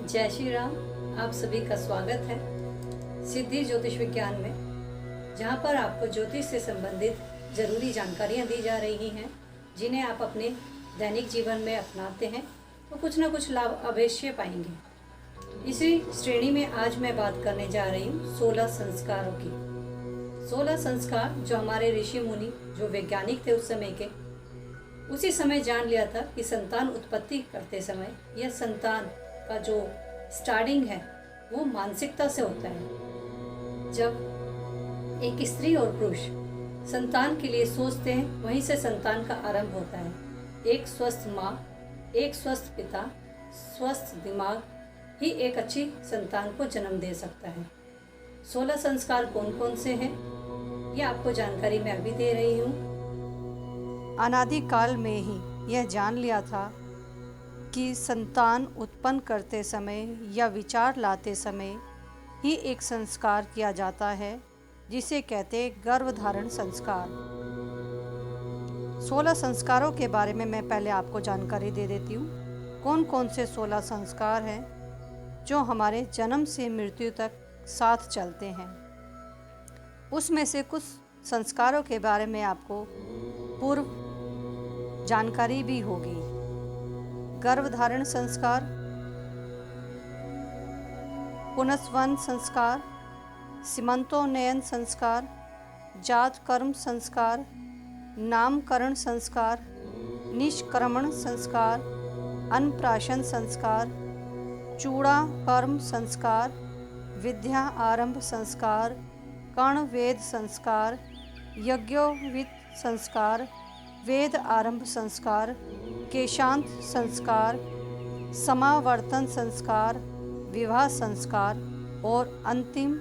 जय श्री राम। आप सभी का स्वागत है सिद्धि ज्योतिष विज्ञान में, जहां पर आपको ज्योतिष से संबंधित जरूरी जानकारियां दी जा रही हैं, जिन्हें आप अपने दैनिक जीवन में अपनाते हैं तो कुछ ना कुछ लाभ अवश्य पाएंगे। इसी श्रेणी में आज मैं बात करने जा रही हूँ 16 संस्कारों की। 16 संस्कार जो हमारे ऋषि मुनि, जो वैज्ञानिक थे उस समय के, उसी समय जान लिया था कि संतान उत्पत्ति करते समय यह संतान का जो स्टार्टिंग है वो मानसिकता से होता है। जब एक स्त्री और पुरुष संतान के लिए सोचते हैं, वहीं से संतान का आरंभ होता है। एक स्वस्थ माँ, एक स्वस्थ पिता, स्वस्थ दिमाग ही एक अच्छी संतान को जन्म दे सकता है। 16 संस्कार कौन कौन से हैं, ये आपको जानकारी मैं अभी दे रही हूँ। अनादिकाल में ही यह जान लिया था कि संतान उत्पन्न करते समय या विचार लाते समय ही एक संस्कार किया जाता है, जिसे कहते हैं गर्भधारण संस्कार। 16 संस्कारों के बारे में मैं पहले आपको जानकारी दे देती हूँ। कौन कौन से 16 संस्कार हैं जो हमारे जन्म से मृत्यु तक साथ चलते हैं। उसमें से कुछ संस्कारों के बारे में आपको पूर्व जानकारी भी होगी। गर्भधारण संस्कार, पुनस्वन संस्कार, सीमंतोन्नयन संस्कार, जात कर्म संस्कार, नामकरण संस्कार, निष्क्रमण संस्कार, अन्नप्राशन संस्कार, चूड़ा कर्म संस्कार, विद्या आरंभ संस्कार, कर्ण वेद संस्कार, यज्ञोवित संस्कार, वेद आरंभ संस्कार, केशांत संस्कार, समावर्तन संस्कार, विवाह संस्कार और अंतिम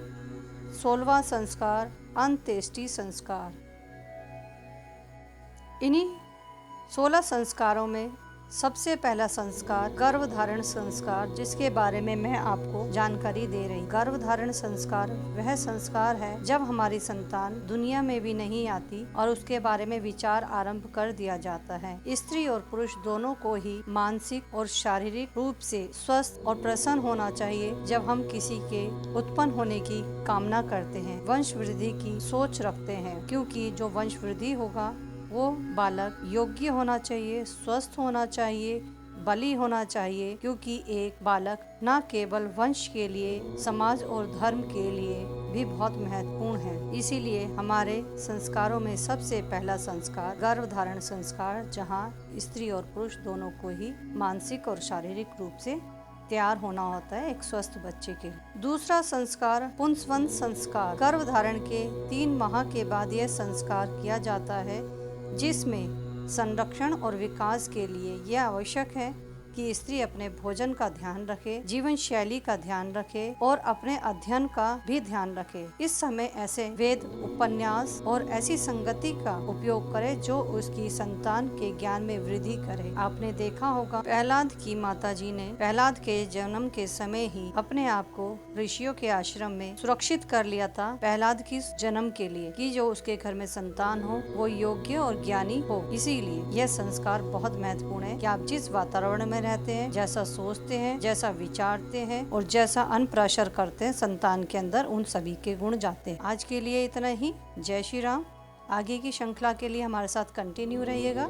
16वां संस्कार अंत्येष्टि संस्कार। इन्हीं 16 संस्कारों में सबसे पहला संस्कार गर्भधारण संस्कार, जिसके बारे में मैं आपको जानकारी दे रही। गर्भधारण संस्कार वह संस्कार है जब हमारी संतान दुनिया में भी नहीं आती और उसके बारे में विचार आरंभ कर दिया जाता है। स्त्री और पुरुष दोनों को ही मानसिक और शारीरिक रूप से स्वस्थ और प्रसन्न होना चाहिए जब हम किसी के उत्पन्न होने की कामना करते हैं, वंश वृद्धि की सोच रखते हैं, क्योंकि जो वंश वृद्धि होगा वो बालक योग्य होना चाहिए, स्वस्थ होना चाहिए, बली होना चाहिए, क्योंकि एक बालक न केवल वंश के लिए, समाज और धर्म के लिए भी बहुत महत्वपूर्ण है। इसीलिए हमारे संस्कारों में सबसे पहला संस्कार गर्भधारण संस्कार, जहाँ स्त्री और पुरुष दोनों को ही मानसिक और शारीरिक रूप से तैयार होना होता है एक स्वस्थ बच्चे के। दूसरा संस्कार पुंसवन संस्कार। गर्भधारण के 3 माह के बाद यह संस्कार किया जाता है, जिसमें संरक्षण और विकास के लिए यह आवश्यक है कि स्त्री अपने भोजन का ध्यान रखे, जीवन शैली का ध्यान रखे और अपने अध्ययन का भी ध्यान रखे। इस समय ऐसे वेद, उपन्यास और ऐसी संगति का उपयोग करे जो उसकी संतान के ज्ञान में वृद्धि करे। आपने देखा होगा प्रहलाद की माताजी ने प्रहलाद के जन्म के समय ही अपने आप को ऋषियों के आश्रम में सुरक्षित कर लिया था, प्रहलाद की जन्म के लिए, कि जो उसके घर में संतान हो वो योग्य और ज्ञानी हो। इसीलिए यह संस्कार बहुत महत्वपूर्ण है कि आप जिस वातावरण में रहते हैं, जैसा सोचते हैं, जैसा विचारते हैं और जैसा अनप्राशर करते हैं, संतान के अंदर उन सभी के गुण जाते हैं। आज के लिए इतना ही। जय श्री राम। आगे की श्रृंखला के लिए हमारे साथ कंटिन्यू रहिएगा।